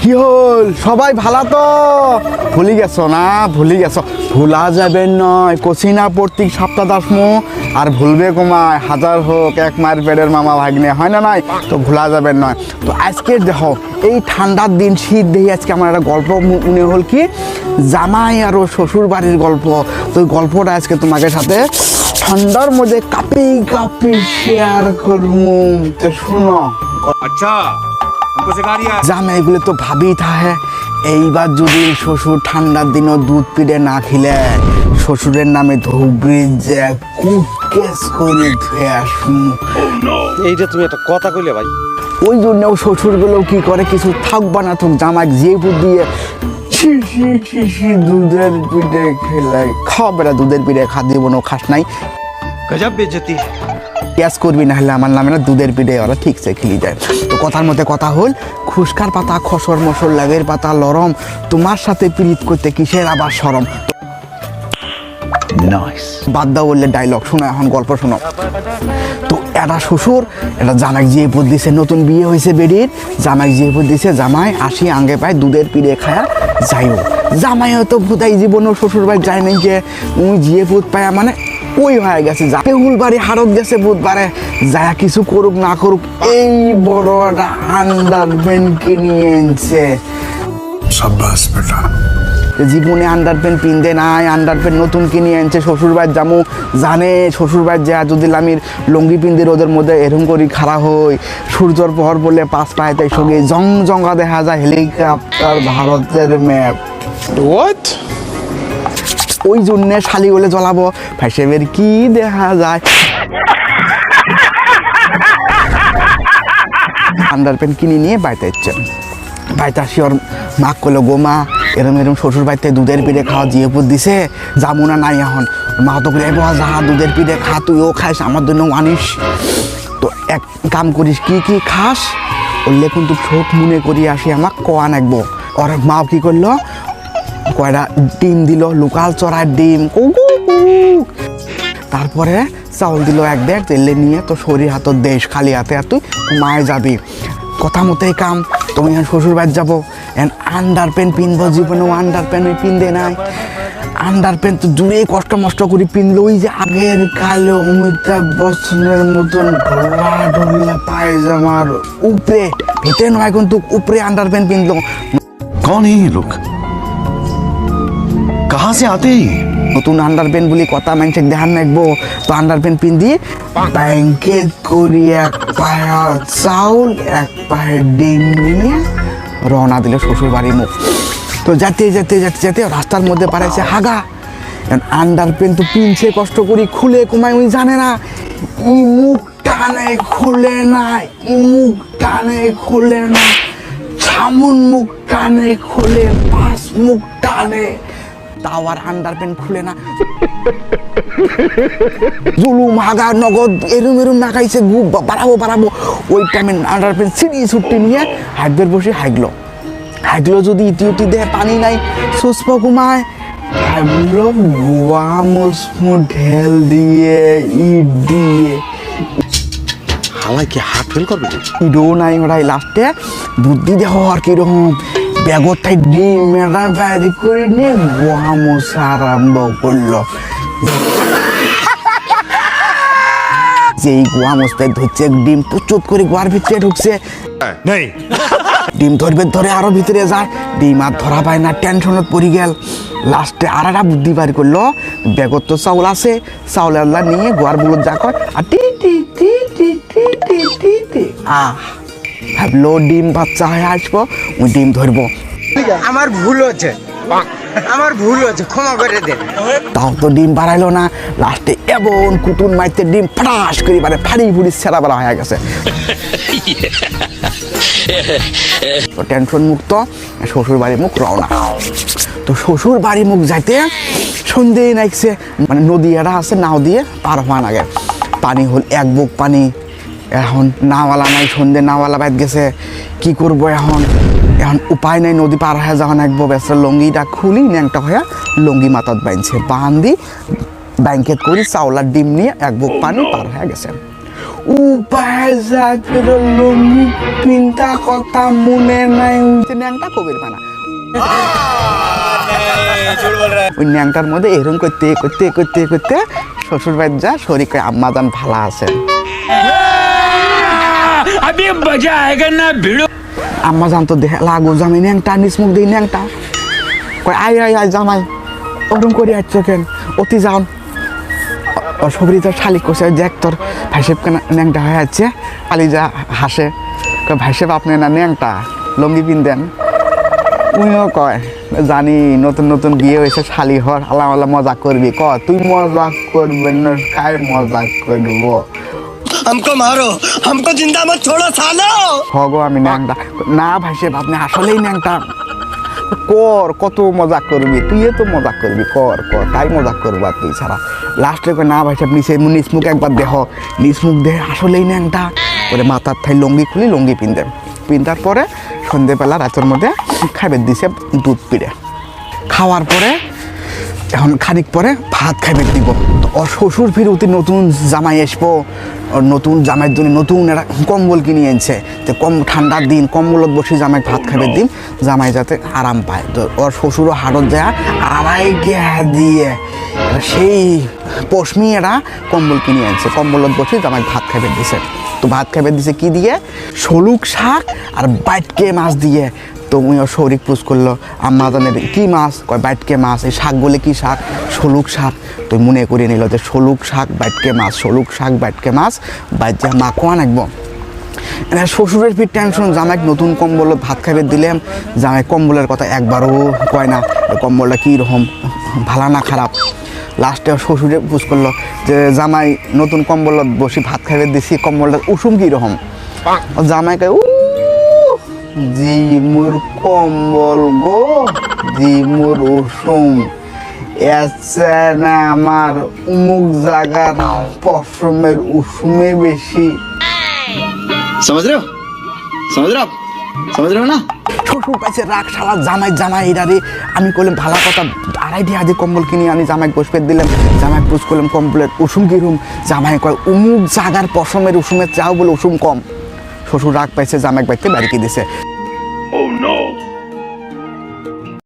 কি হল সবাই ভালো তো? ভুলি গেছো না? ভুলি গেছো? ভুলা যাবে নয়, কচিনা প্রত্যেক সপ্তাহ দাসমো আর ভুলবে কমায় হাজার হোক এক মায়ের পেটের মামা ভাগ্নে, হয় না নাই? তো ভুলা যাবে নয়। তো আজকে দেখো এই ঠান্ডার দিন শীত দেখি আজকে আমার একটা গল্প মনে হল, কি জামাই আর শ্বশুর বাড়ির গল্প। তো ওই গল্পটা আজকে তোমাদের সাথে ঠান্ডার মধ্যে কাপি কাপি শেয়ার করবো, তো শুনো। अच्छा हमको सिखा रही है। জামাইগুলো তো ভাবি থাকে এইবার যদি শ্বশুর ঠান্ডার দিনও দুধ পিঠে না খেলে শ্বশুরের নামে ধুবড়ি যে কুটকেস করে ধুয়ে আসুন। এইটা তুমি একটা কথা কইলে ভাই। ওই জন্যও শ্বশুরগুলো কি করে, কিছু থাকবা না থাক জামাই যে বুধ দিয়ে ছিসি ছিসি দুধের পিঠে খেলাই খাবে না, দুধের পিঠে খা দিব না, খাস নাই গজব বেজতি। গ্যাস করবি না হলে আমার নামে না দুধের পিঠে ওরা ঠিকছে খেলি যায়। তো কথার মধ্যে কথা হল, খুশকার পাতা খসর মসর লাগের পাতা লরম, তোমার সাথে প্রীত করতে কিসের আবার শরম। বাদ দাও বললে ডায়লগ শোনো, এখন গল্প শোনো। তো একটা শ্বশুর এটা জামাই জিয়ে পুত দিছে, নতুন বিয়ে হয়েছে বেডির, জামাই জিয়ে পুত দিছে, জামাই আসি আঙ্গে পায় দুধের পিঠে খায়া যাইও। জামাই হয়তো ভুতাই জীবনও শ্বশুর বাড়ি যায় নাই, যে উই জিয়ে পুত পায়া মানে ওই হয়ে গেছে, বেহুল বাড়ি হারত গেছে বুধবারে, যা কিছু করুক না করুক এই বড় একটা আন্ডারপ্যান্ট কিনে এনেছে। शाबाश बेटा। জীবনে আন্ডারপ্যান্ট পিনতে নাই, আন্ডারপ্যান্ট নতুন কিনে এনেছে। শ্বশুরবাড়ি জামু জানে শ্বশুরবাড়ি যা যদি লামির লঙ্গি পিনতে রোদের মধ্যে এরকম করি খাড়া হই, সূর্যর পহর পড়লে পাঁচ পায়ে তাই সঙ্গে জং জঙ্গা দেখা যায় হেলিকপ্টার ভারতের ম্যাপ। হোয়াট? ওই জন্য শালি বলে জ্বলাবো ফ্যাসেবের কি দেখা যায়। আন্ডারপ্যান্ট কিনে নিয়ে বাড়িতে ইচ্ছে বাড়িতে আসি, ওর মাক করলো গো মা এরম এরম শ্বশুর বাড়িতে দুধের পিঠে খাওয়া জিয়ে পুত দিছে, যামুনা নাই এখন। মা তো করে যা দুধের পিঠে খা, তুইও খাইস আমার জন্য আনিস। তো এক কাম করিস, কি কি খাস বললে কিন্তু ছোট মনে করি আসি আমার কোয়া নাকবো। ওর মাও কি করলো, কয়টা ডিম দিল, লোকাল চড়ার ডিম, তারপরে চাউল দিল এক ব্যাগ, তেলে নিয়ে তো শরীর হাতত দেশ খালি হাতে আর তুই মায়ে যাবি। কথা মতোই কাম, তুমি এখন শ্বশুর বাড়ি যাবো, আন্ডার প্যান্ট পিনবো, জীবনেও আন্ডার প্যান্ট পিনতে নাই। আন্ডার প্যান্ট তো দূরে কষ্ট মষ্ট করে পিনলো, ওই যে আগের কালে অমিতাভ বচ্চনের মতন ঢোলা ঢোলা পায়জামার উপরে, ভিতরে নয় কিন্তু উপরে আন্ডার প্যান্ট পিনলো। कौन है ये लोग, कहाँ से आते हैं? নতুন আন্ডারপ্যান্ট বলি কথা মানুষের দেখান রাখবো, তো আন্ডারপ্যান্ট পিন দিয়ে ব্যাংকে করি এক পায়া চাউল এক পায়ে ডিম নিয়ে রওনা দিল শ্বশুর বাড়ির মুখ। তো যেতে যেতে যেতে যেতে রাস্তার মধ্যে পাড়াইছে হাগা। আন্ডারপ্যান্ট তো পিনছে কষ্ট করি, খুলে কমায় ওই জানে না, ই মুখ টানে খুলে না, ই মুখ টানে খুলে না, ছামুন মুখ টানে খুলে, পাঁচ মুখ টানে, তাও আর আন্ডারপ্যান্ট খুলে না। জুলুম হাগা নগদ এরম এরম না খাইছে, বাড়াবো বাড়াবো। ওই টাইমে আন্ডারপ্যান্ট সিঁড়ি ছুটি নিয়ে হাইকবের বসে হাইকলো। হাইকলো যদি ইটি উটি দেয় পানি নাই, সুস্প ঘুমায়, হাইকলো গোয়া মসমু ঢেল দিয়ে ইট দিয়ে হালাই কি হার্ট ফেল করবে? ইডো নাই ওরাই লাস্টে বুদ্ধি দেহ আর কিরকম ব্যাগর তাই ডিম মেরা বাইরে করে নিয়ে গোয়া মশা আরম্ভ করলো। যেই গোয়া মশাই ধরছে ডিম প্রচুর করে গোয়ার ভিতরে ঢুকছে, नहीं ডিম ধরবে ধরে আরো ভিতরে যায়, ডিম আর ধরা পায় না, টেনশনত পড়ি গেল। লাস্টে আর একটা বুদ্ধি বার করলো, ব্যাগর তো চাউল আছে, চাউল আল্লাহ নিয়ে গোয়ার বুলোর যা কর আর টি টি টি টি টি টি টি টি ভাবলো ডিম বাচ্চা হয়ে আসবো, ওই ডিম ধরবো। আমার ভুল হচ্ছে, আমার ভুল হচ্ছে, ক্ষমা করে দেন। তাও তো ডিম বাড়াইলো না, লাস্টে এমন কুতুন মাইতে ডিম ফটাস করে মানে ফাড়ি ফুড়ি ছেঁড়া বেলা হয়ে গেছে। তো টেনশন মুক্ত শ্বশুর বাড়ির মুখ রওনা। তো শ্বশুর বাড়ির মুখ যাইতে সন্ধে নাইছে, মানে নদী একটা আছে, নাও দিয়ে পার হওয়া লাগে। পানি হল এক বুক পানি, এখন নাওয়ালা নাই, সন্ধে নাওয়ালা বাইত গেছে, কি করবো এখন? এখন উপায় নাই, নদী পার হয়ে যাওয়া নাকবো। বেসরা লঙ্গিটা খুলি ন্যাংটা হয়ে লঙ্গি মাথাত বাঁধছে, বান্ধি ব্যাংকেট করি চাউলার ডিম নিয়ে এক বুক পানি পার হয়ে গেছে। উপায় জাতির লুঙ্গি পিন্তা কথা মনে নাই ন্যাংটা কবির বানা ওই ন্যাংটার মধ্যে এরকম করতে করতে করতে করতে শ্বশুর বাড়ি যা শরীর করে আম্মা জান ভালো আছে আম্মা জান তো দেখে লাগো জামাই ন্যাংটা নিসমুখ দিই ন্যাংটা কয় আয় আয় আয় জামাই ওরকম করে আসছ কেন অতি যাও সবরি তোর শালিক করছে দেখ তোর ভাইসেব কেন ন্যাংটা হয়ে যাচ্ছে শালি যা হাসে কয় ভাইসেব আপনি না ন্যাংটা লঙ্গি পিনতেন উনিও কয় জানি নতুন নতুন বিয়ে হয়েছে শালি হর আল্লাহ আল্লাহ মজা করবি ক তুই মজা করবেন না কায় মজা করবো हमको मारो हमको जिंदा मत छोड़ो सालो হগো আমি ন্যাংটা না ভাইসেব আপনি আসলেই ন্যাংটা কর কত মজা করবি তুই তো মজা করবি কর কর তাই মজা করবা তুই ছাড়া লাস্টে না ভাইসেব নিচে নিসমুখ একবার দেহ নিসমুখ দেহ আসলেই ন্যাংটা পরে মাথার থাই লঙ্গি খুলি লঙ্গি পিনতেন পিনতার পরে সন্ধেবেলা রাতের মধ্যে খাইবে দিছে দুধ পিড়ে খাওয়ার পরে এখন খানিক পরে ভাত খাইবে দিব তো ওর শ্বশুর ফির অতি নতুন জামাই আসবো ওর নতুন জামাইয়ের জন্য নতুন একটা কম্বল কিনে এনেছে তো কম ঠান্ডার দিন কম্বলত বসে জামাই ভাত খাইবে দিন জামাই যাতে আরাম পায় তো ওর শ্বশুরও হাটত যায় আড়াই গিয়া দিয়ে সেই পশমি এরা কম্বল কিনে আনছে কম্বলত বসে জামাই ভাত খাইবে দিছে তো ভাত খাইবে দিছে কি দিয়ে শলুক শাক আর বাইটকে মাছ দিয়ে তো উনি শরীর পুষ করলো আম্মা জানের কি মাছ কয় বাইটকে মাছ এই শাকগুলি কি শাক শলুক শাক তো মনে করে নিল যে শলুক শাক বাইটকে মাছ শলুক শাক বাইটকে মাছ বাইট যা মা কোয়া নাকবো শ্বশুরের ফির টেনশন জামাই নতুন কম্বলত ভাত খাইবে দিলাম জামাই কম্বলের কথা একবারও কয় না কম্বলটা কীরকম ভালো না খারাপ লাস্টে শ্বশুরে পুষ করলো যে জামাই নতুন কম্বলত বসে ভাত খাইবে দিছি কম্বলটার উষুম কীরকম জামাই কয় জি মোর কম্বল গো জি মোর উষুম আমার উমুক জায়গার পশমের উষুমে বেশি समझ रहे हो समझ रहे हो ना শ্বশুর পাইছে রাগ শালা জামাই জামাই এরা রে আমি করলাম ভালো কথা আড়াই দিয়ে আজ কম্বল কিনে আমি জামাই বসপেট দিলাম জামাই পুষ করলাম কম্বলের উষুম কিরুম জামাই কয় উমুক জাগার পশমের উষুমের চাও বলে উষুম কম শ্বশুর রাগ পাইছে জামাই বাইতে বাড়িকে দিছে Oh no!